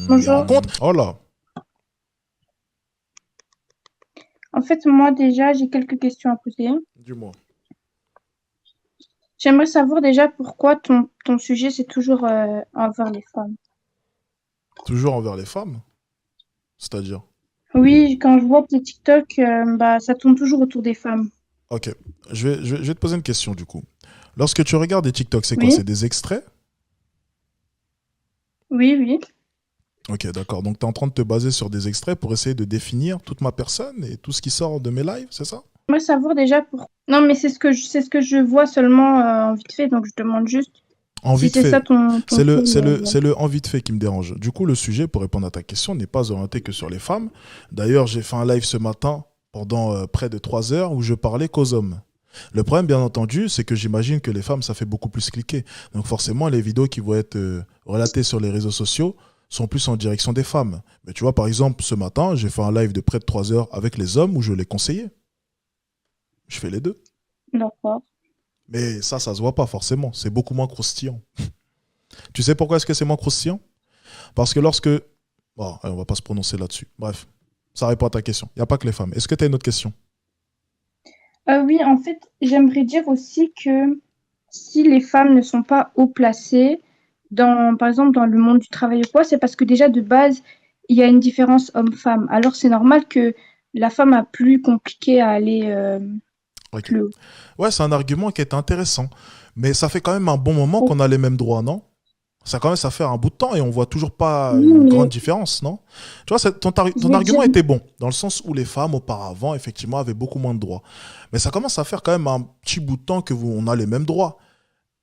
les Bonjour. rencontres. Oh là, En fait, moi déjà, j'ai quelques questions à poser. dis-moi. J'aimerais savoir déjà pourquoi ton sujet, c'est toujours envers les femmes. Toujours envers les femmes, c'est-à-dire. Oui, quand je vois tes TikTok, bah, ça tourne toujours autour des femmes. Ok, je vais te poser une question du coup. Lorsque tu regardes des TikTok, c'est quoi? Oui, C'est des extraits? oui, oui. Ok, d'accord. Donc tu es en train de te baser sur des extraits pour essayer de définir toute ma personne et tout ce qui sort de mes lives, c'est ça? J'aimerais savoir déjà pourquoi. Non, mais c'est ce que je vois seulement en vite fait, donc je demande juste En si vite c'est ça fait. ton fil. C'est le en vite fait qui me dérange. Du coup, le sujet, pour répondre à ta question, n'est pas orienté que sur les femmes. D'ailleurs, j'ai fait un live ce matin pendant près de 3 heures où je parlais qu'aux hommes. Le problème, bien entendu, c'est que j'imagine que les femmes, ça fait beaucoup plus cliquer. Donc forcément, les vidéos qui vont être relatées sur les réseaux sociaux sont plus en direction des femmes. Mais tu vois, par exemple, ce matin, j'ai fait un live de près de 3 heures avec les hommes où je les conseillais. Je fais les deux. D'accord. Mais ça se voit pas forcément. C'est beaucoup moins croustillant. Tu sais pourquoi est-ce que c'est moins croustillant? Parce que lorsque... Bon, allez, on va pas se prononcer là-dessus. Bref, ça répond à ta question. Il n'y a pas que les femmes. Est-ce que tu as une autre question? Oui, en fait, j'aimerais dire aussi que si les femmes ne sont pas haut placées, par exemple, dans le monde du travail ou quoi, c'est parce que déjà de base, il y a une différence homme-femme. Alors c'est normal que la femme a plus compliqué à aller Ok. plus haut. Ouais, c'est un argument qui est intéressant. Mais ça fait quand même un bon moment Oui, qu'on a les mêmes droits, non? Ça commence à faire un bout de temps et on voit toujours pas une grande mais différence, non? Tu vois, je ton vais dire, argument était bon, dans le sens où les femmes, auparavant, effectivement, avaient beaucoup moins de droits. Mais ça commence à faire quand même un petit bout de temps que on a les mêmes droits.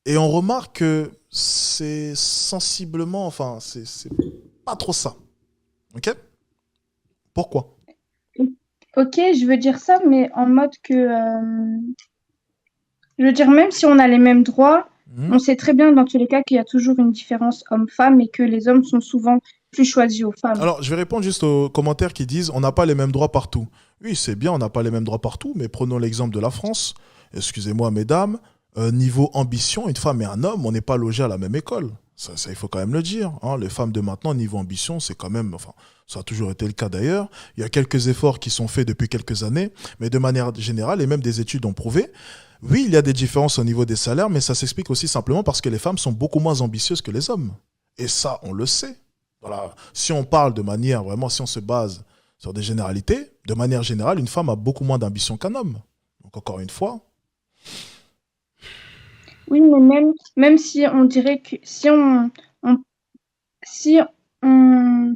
Et on remarque que c'est sensiblement, enfin, c'est pas trop ça. Ok? Pourquoi? ok, je veux dire ça, mais en mode que, je veux dire, même si on a les mêmes droits, Hmm. on sait très bien dans tous les cas qu'il y a toujours une différence homme-femme et que les hommes sont souvent plus choisis aux femmes. Alors, je vais répondre juste aux commentaires qui disent on n'a pas les mêmes droits partout. Oui, c'est bien, on n'a pas les mêmes droits partout, mais prenons l'exemple de la France. Excusez-moi, mesdames, niveau ambition, une femme et un homme, on n'est pas logés à la même école. Ça, il faut quand même le dire, hein. Les femmes de maintenant, niveau ambition, c'est quand même, enfin, ça a toujours été le cas d'ailleurs. Il y a quelques efforts qui sont faits depuis quelques années, mais de manière générale, et même des études ont prouvé, oui, il y a des différences au niveau des salaires, mais ça s'explique aussi simplement parce que les femmes sont beaucoup moins ambitieuses que les hommes. Et ça, on le sait. Voilà. Si on parle de manière, vraiment, si on se base sur des généralités, de manière générale, une femme a beaucoup moins d'ambition qu'un homme. Donc, encore une fois, Oui, mais même si on dirait que on si on,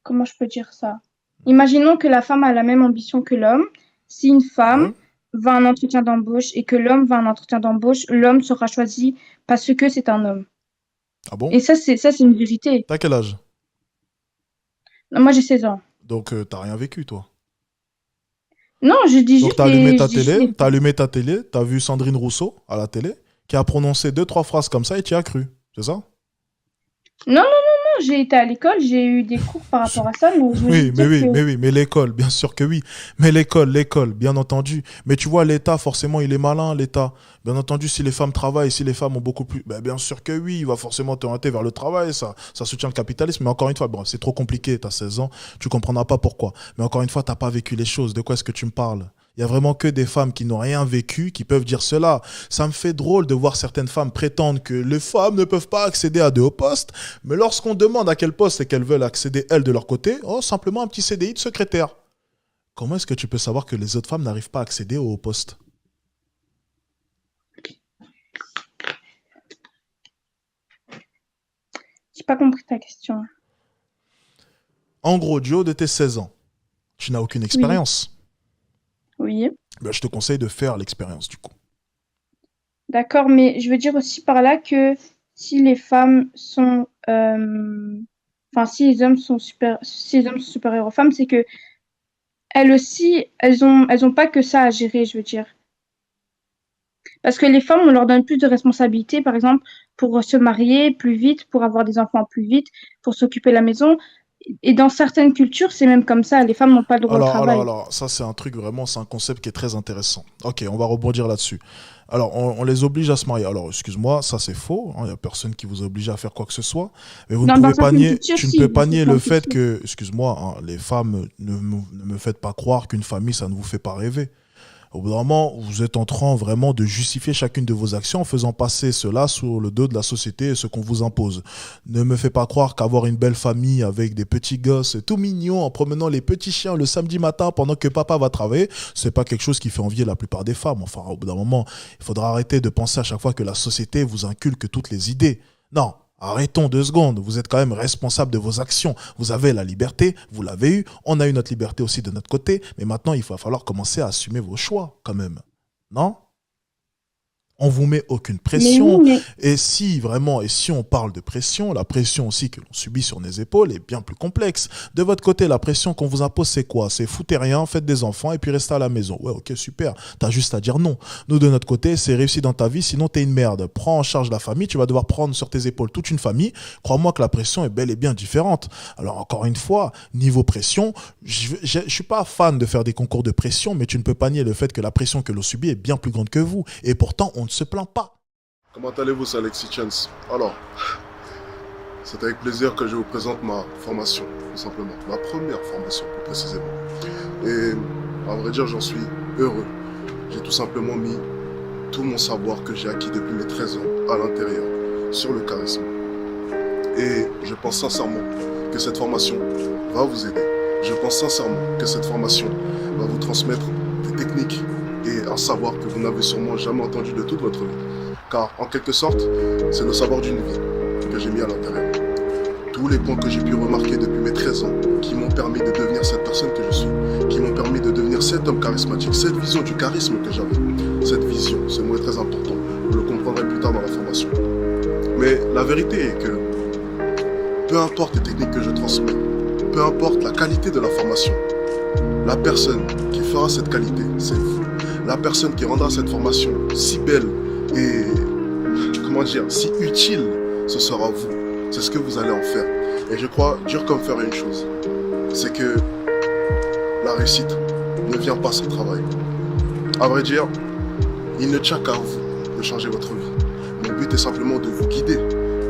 comment je peux dire ça? Imaginons que la femme a la même ambition que l'homme. Si une femme ouais. va à un entretien d'embauche et que l'homme va à un entretien d'embauche, l'homme sera choisi parce que c'est un homme. Ah bon? Et ça, c'est une vérité. T'as quel âge? Non, moi, j'ai 16 ans. Donc, t'as rien vécu, toi. Non, Donc, je dis juste des t'as faits. allumé ta télé, t'as vu Sandrine Rousseau à la télé, qui a prononcé deux, trois phrases comme ça et tu y as cru. C'est ça? Non, non, non, non, j'ai été à l'école, j'ai eu des cours par rapport à ça, mais je veux Oui, juste dire que mais l'école, bien sûr que oui. Mais l'école, bien entendu. Mais tu vois, l'État, forcément, il est malin, l'État. Bien entendu, si les femmes travaillent, si les femmes ont beaucoup plus, ben, bien sûr que oui, il va forcément t'orienter vers le travail, ça soutient le capitalisme. Mais encore une fois, bon, c'est trop compliqué, t'as 16 ans, tu comprendras pas pourquoi. Mais encore une fois, t'as pas vécu les choses. De quoi est-ce que tu me parles? Il y a vraiment que des femmes qui n'ont rien vécu qui peuvent dire cela. Ça me fait drôle de voir certaines femmes prétendre que les femmes ne peuvent pas accéder à de hauts postes, mais lorsqu'on demande à quel poste et qu'elles veulent accéder, elles, de leur côté, oh, simplement un petit CDI de secrétaire. Comment est-ce que tu peux savoir que les autres femmes n'arrivent pas à accéder au haut poste? j'ai pas compris ta question. En gros, du haut de tes 16 ans, tu n'as aucune Oui, expérience. oui, Ben, je te conseille de faire l'expérience du coup. d'accord, mais je veux dire aussi par là que si les femmes sont, enfin, si les hommes sont supérieurs aux femmes, c'est que elles aussi, elles ont pas que ça à gérer, je veux dire. Parce que les femmes, on leur donne plus de responsabilités, par exemple, pour se marier plus vite, pour avoir des enfants plus vite, pour s'occuper de la maison. Et dans certaines cultures, c'est même comme ça. Les femmes n'ont pas le droit au travail. Ça c'est un truc vraiment, c'est un concept qui est très intéressant. Ok, on va rebondir là-dessus. Alors, on les oblige à se marier. Alors, excuse-moi, ça c'est faux. Il n'y a personne qui vous oblige à faire quoi que ce soit. Mais vous ne Non, dans pouvez pas certaines nier, cultures, tu ne peux si, dans pas nier le certaines fait cultures. que, excuse-moi, hein, les femmes, ne me faites pas croire qu'une famille, ça ne vous fait pas rêver. Au bout d'un moment, vous êtes en train vraiment de justifier chacune de vos actions en faisant passer cela sur le dos de la société et ce qu'on vous impose. Ne me fais pas croire qu'avoir une belle famille avec des petits gosses tout mignons en promenant les petits chiens le samedi matin pendant que papa va travailler, c'est pas quelque chose qui fait envier la plupart des femmes. Enfin, au bout d'un moment, il faudra arrêter de penser à chaque fois que la société vous inculque toutes les idées. Non. Arrêtons 2 secondes, vous êtes quand même responsable de vos actions. Vous avez la liberté, vous l'avez eue, on a eu notre liberté aussi de notre côté, mais maintenant il va falloir commencer à assumer vos choix quand même. Non? On vous met aucune Mais oui, pression. mais Et si vraiment, et si on parle de pression, la pression aussi que l'on subit sur les épaules est bien plus complexe. De votre côté, la pression qu'on vous impose, c'est quoi? C'est foutez rien, faites des enfants et puis restez à la maison. Ouais, ok, super. T'as juste à dire non. Nous, de notre côté, c'est réussi dans ta vie, sinon t'es une merde. Prends en charge la famille, tu vas devoir prendre sur tes épaules toute une famille. Crois-moi que la pression est bel et bien différente. Alors, encore une fois, niveau pression, je suis pas fan de faire des concours de pression, mais tu ne peux pas nier le fait que la pression que l'on subit est bien plus grande que vous. Et pourtant, on ne se plaint pas. Comment allez-vous, c'est Alexis Chance. Alors, c'est avec plaisir que je vous présente ma formation, tout simplement. Ma première formation, plus précisément. Et à vrai dire, j'en suis heureux. J'ai tout simplement mis tout mon savoir que j'ai acquis depuis mes 13 ans à l'intérieur, sur le charisme. Et je pense sincèrement que cette formation va vous aider. Je pense sincèrement que cette formation va vous transmettre des techniques et un savoir que vous n'avez sûrement jamais entendu de toute votre vie. Car en quelque sorte, c'est le savoir d'une vie que j'ai mis à l'intérieur. Tous les points que j'ai pu remarquer depuis mes 13 ans, qui m'ont permis de devenir cette personne que je suis, qui m'ont permis de devenir cet homme charismatique, cette vision du charisme que j'avais. Cette vision, ce mot est très important. Vous le comprendrez plus tard dans la formation. Mais la vérité est que peu importe les techniques que je transmets, peu importe la qualité de la formation, la personne qui fera cette qualité, c'est vous. La personne qui rendra cette formation si belle et, si utile, ce sera vous. C'est ce que vous allez en faire. Et je crois, dur comme faire une chose, c'est que la réussite ne vient pas sans travail. À vrai dire, il ne tient qu'à vous de changer votre vie. Mon but est simplement de vous guider.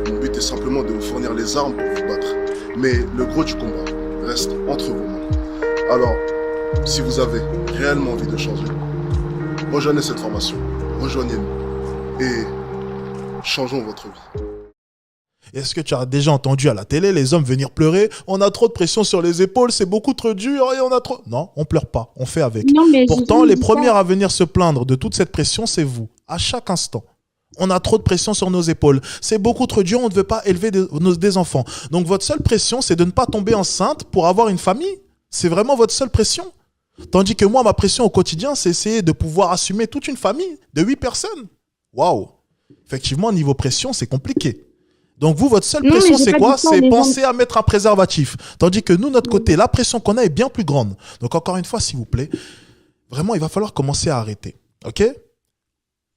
Mon but est simplement de vous fournir les armes pour vous battre. Mais le gros du combat reste entre vos mains. Alors, si vous avez réellement envie de changer, rejoignez cette formation. Rejoignez-nous. Et changeons votre vie. Est-ce que tu as déjà entendu à la télé les hommes venir pleurer? On a trop de pression sur les épaules, c'est beaucoup trop dur et on a trop... Non, on pleure pas, on fait avec. non, mais j'ai Pourtant, jamais les dit ça. premières à venir se plaindre de toute cette pression, c'est vous, à chaque instant. On a trop de pression sur nos épaules. C'est beaucoup trop dur, on ne veut pas élever des enfants. Donc votre seule pression, c'est de ne pas tomber enceinte pour avoir une famille. C'est vraiment votre seule pression. Tandis que moi, ma pression au quotidien, c'est essayer de pouvoir assumer toute une famille de 8 personnes. Waouh! Effectivement, niveau pression, c'est compliqué. Donc vous, votre seule Non, mais pression, j'ai c'est pas dit quoi? ça. C'est Les gens. penser à mettre un préservatif. Tandis que nous, notre côté, la pression qu'on a est bien plus grande. Donc encore une fois, s'il vous plaît, vraiment, il va falloir commencer à arrêter. OK?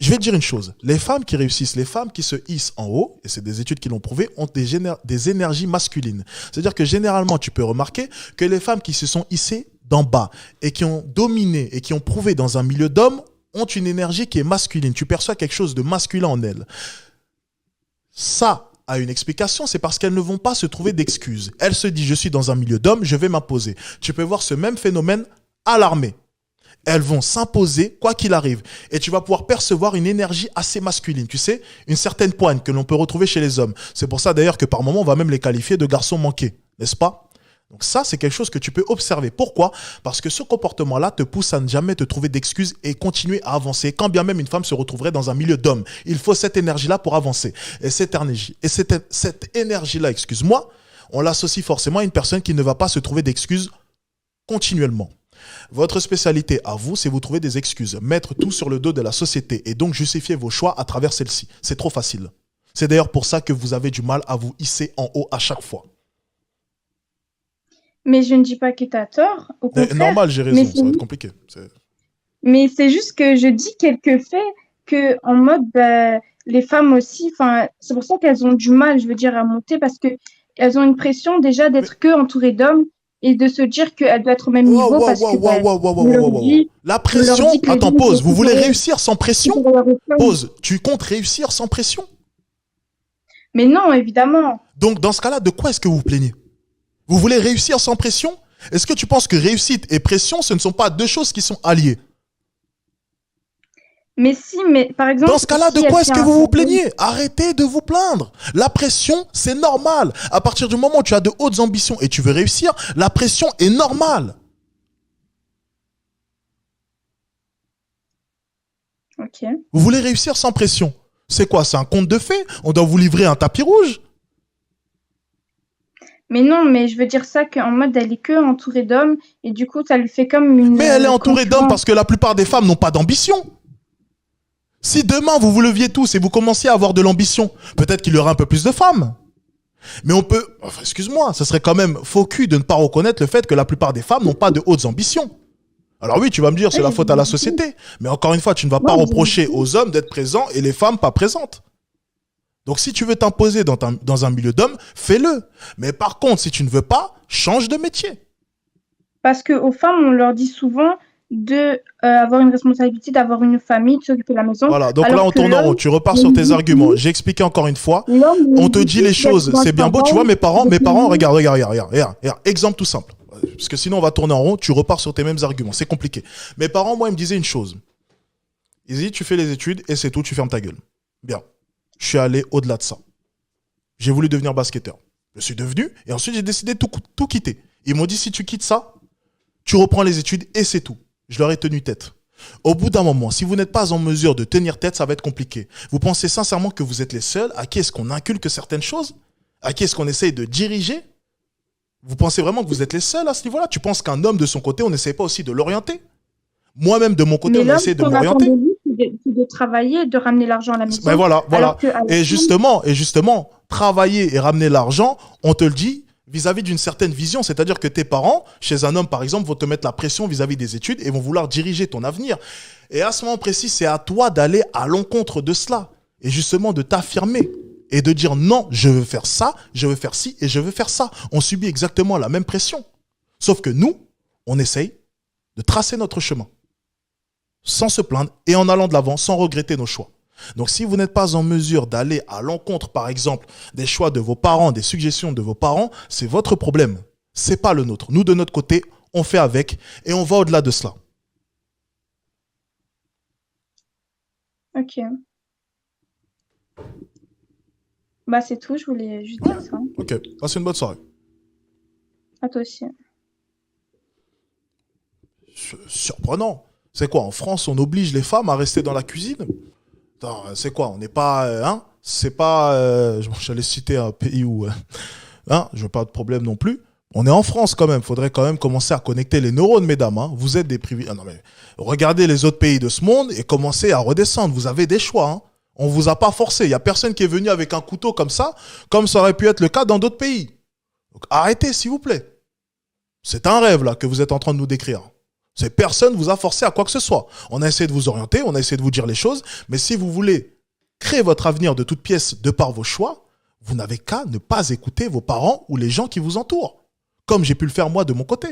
Je vais te dire une chose. Les femmes qui réussissent, les femmes qui se hissent en haut, et c'est des études qui l'ont prouvé, ont des énergies masculines. C'est-à-dire que généralement, tu peux remarquer que les femmes qui se sont hissées d'en bas et qui ont dominé et qui ont prouvé dans un milieu d'hommes ont une énergie qui est masculine. Tu perçois quelque chose de masculin en elles. Ça a une explication, c'est parce qu'elles ne vont pas se trouver d'excuses. Elles se disent, je suis dans un milieu d'hommes, je vais m'imposer. Tu peux voir ce même phénomène à l'armée. Elles vont s'imposer quoi qu'il arrive. Et tu vas pouvoir percevoir une énergie assez masculine, tu sais, une certaine poigne que l'on peut retrouver chez les hommes. C'est pour ça d'ailleurs que par moments, on va même les qualifier de garçons manqués, n'est-ce pas? Donc ça, c'est quelque chose que tu peux observer. Pourquoi? Parce que ce comportement-là te pousse à ne jamais te trouver d'excuses et continuer à avancer, quand bien même une femme se retrouverait dans un milieu d'hommes. Il faut cette énergie-là pour avancer. Et cette énergie-là, excuse-moi, on l'associe forcément à une personne qui ne va pas se trouver d'excuses continuellement. Votre spécialité à vous, c'est vous trouver des excuses, mettre tout sur le dos de la société et donc justifier vos choix à travers celle-ci. C'est trop facile. C'est d'ailleurs pour ça que vous avez du mal à vous hisser en haut à chaque fois. Mais je ne dis pas que tu as tort, au contraire. Normal, j'ai Mais raison, ça va être compliqué. Mais c'est juste que je dis quelques faits que en mode les femmes aussi, enfin c'est pour ça qu'elles ont du mal, je veux dire, à monter parce que elles ont une pression déjà Mais... d'être que entourées d'hommes et de se dire qu'elles doivent être au même niveau parce que La on leur pression, dit que les attends, hommes pause. sont Vous voulez supérieurs réussir sans pression? supérieurs aux femmes. Pause. Tu comptes réussir sans pression? Mais non, évidemment. Donc, dans ce cas-là, de quoi est-ce que vous vous plaignez? Vous voulez réussir sans pression? Est-ce que tu penses que réussite et pression, ce ne sont pas deux choses qui sont alliées? Mais si, mais par exemple, Dans ce cas-là, de si elle quoi est-ce fait que un vous vous travail, plaignez? Arrêtez de vous plaindre. La pression, c'est normal. À partir du moment où tu as de hautes ambitions et tu veux réussir, la pression est normale. ok. Vous voulez réussir sans pression. C'est quoi? C'est un conte de fées? On doit vous livrer un tapis rouge? Mais non, mais je veux dire ça qu'en mode elle est que entourée d'hommes et du coup ça lui fait comme une Mais elle est entourée d'hommes concurrence. parce que la plupart des femmes n'ont pas d'ambition. Si demain vous vous leviez tous et vous commenciez à avoir de l'ambition, peut-être qu'il y aura un peu plus de femmes. Mais on peut, enfin, excuse-moi, ce serait quand même faux cul de ne pas reconnaître le fait que la plupart des femmes n'ont pas de hautes ambitions. Alors oui, tu vas me dire, c'est la faute à la société. Mais encore une fois, tu ne vas pas reprocher aux hommes d'être présents et les femmes pas présentes. Donc si tu veux t'imposer dans un milieu d'hommes, fais-le. Mais par contre, si tu ne veux pas, change de métier. Parce qu'aux femmes, on leur dit souvent de avoir une responsabilité, d'avoir une famille, de s'occuper de la maison. Voilà, donc alors là on que tourne en rond, l'homme, tu repars on sur lui tes dit arguments. plus, J'ai expliqué encore une fois, l'homme, on te dit les choses, c'est bien beau, tu vois, mes parents, regarde. regarde, exemple tout simple. Parce que sinon on va tourner en rond, tu repars sur tes mêmes arguments, c'est compliqué. Mes parents, moi, ils me disaient une chose. Ils disaient, tu fais les études et c'est tout, tu fermes ta gueule. Bien, je suis allé au-delà de ça. J'ai voulu devenir basketteur. Je suis devenu et ensuite j'ai décidé de tout quitter. Ils m'ont dit, si tu quittes ça, tu reprends les études et c'est tout. Je leur ai tenu tête. Au bout d'un moment, si vous n'êtes pas en mesure de tenir tête, ça va être compliqué. Vous pensez sincèrement que vous êtes les seuls? À qui est-ce qu'on inculque certaines choses? À qui est-ce qu'on essaye de diriger? Vous pensez vraiment que vous êtes les seuls à ce niveau-là? Tu penses qu'un homme de son côté, on n'essaie pas aussi de l'orienter? Moi-même, de mon côté, Mais on a l'homme, essayé de ce qu'on attend m'orienter. de lui, c'est de travailler et de ramener l'argent à la maison. Ben voilà. Alors que à la Et femme, justement, travailler et ramener l'argent, on te le dit vis-à-vis d'une certaine vision. C'est-à-dire que tes parents, chez un homme par exemple, vont te mettre la pression vis-à-vis des études et vont vouloir diriger ton avenir. Et à ce moment précis, c'est à toi d'aller à l'encontre de cela. Et justement de t'affirmer. Et de dire non, je veux faire ça, je veux faire ci et je veux faire ça. On subit exactement la même pression. Sauf que nous, on essaye de tracer notre chemin. Sans se plaindre et en allant de l'avant, sans regretter nos choix. Donc si vous n'êtes pas en mesure d'aller à l'encontre, par exemple, des choix de vos parents, des suggestions de vos parents, c'est votre problème. C'est pas le nôtre. Nous, de notre côté, on fait avec et on va au-delà de cela. ok. Bah c'est tout, je voulais juste dire ça. Ok, passez une bonne soirée. À toi aussi. Surprenant. C'est quoi, en France, on oblige les femmes à rester dans la cuisine? Attends, c'est quoi, on n'est pas... c'est pas... j'allais citer un pays où... je veux pas de problème non plus. On est en France quand même. Faudrait quand même commencer à connecter les neurones, mesdames. Hein. Vous êtes des privilégiés. Non, mais regardez les autres pays de ce monde et commencez à redescendre. Vous avez des choix. Hein. On vous a pas forcé. Il y a personne qui est venu avec un couteau comme ça aurait pu être le cas dans d'autres pays. Donc arrêtez, s'il vous plaît. C'est un rêve là que vous êtes en train de nous décrire. C'est personne vous a forcé à quoi que ce soit. On a essayé de vous orienter, on a essayé de vous dire les choses, mais si vous voulez créer votre avenir de toutes pièces de par vos choix, vous n'avez qu'à ne pas écouter vos parents ou les gens qui vous entourent, comme j'ai pu le faire moi de mon côté.